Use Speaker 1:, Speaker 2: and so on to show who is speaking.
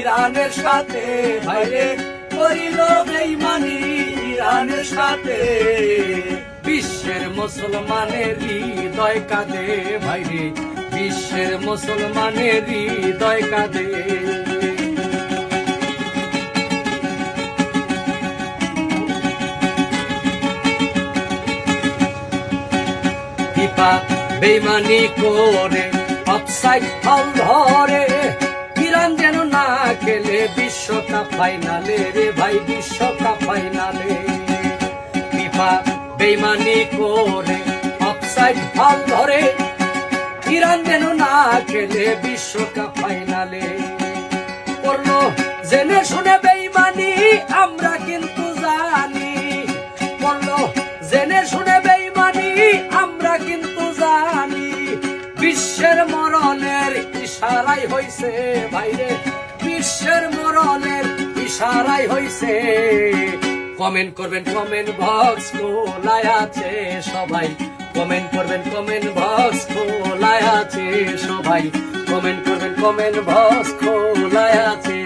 Speaker 1: ইরানের সাথে ভাইরে করিল বেঈমানি ইরানের সাথে। বিশ্বের মুসলমানের হৃদয় কাঁদে ভাইরে, বিশ্বের মুসলমানের হৃদয় কাঁদে। ফিফা বেঈমানি করে অফসাইড ফাউল ধরে, ইরান যেন না খেলে বিশ্বকাপ ফাইনালে রে ভাই, বিশ্বকাপ ফাইনালে। ফিফা বেঈমানি করে অফসাইড ফাউল ধরে, ইরান যেন না খেলে বিশ্বকাপ ফাইনালে। করলো জেনে শুনে বেঈমানি আমরা কিন্তু জানি, করলো জেনে শুনে বেঈমানি আমরা কিন্তু জানি। বিশ্বের মরণের ইশারাই হইছে ভাইরে, বিশ্বের মরণের ইশারাই হইছে। কমেন্ট করবেন, কমেন্ট বক্স খোলাই আছে সবাই, কমেন্ট করবেন, কমেন্ট বক্স খোলাই আছে সবাই, কমেন্ট করবেন, কমেন্ট বক্স খোলাই আছে।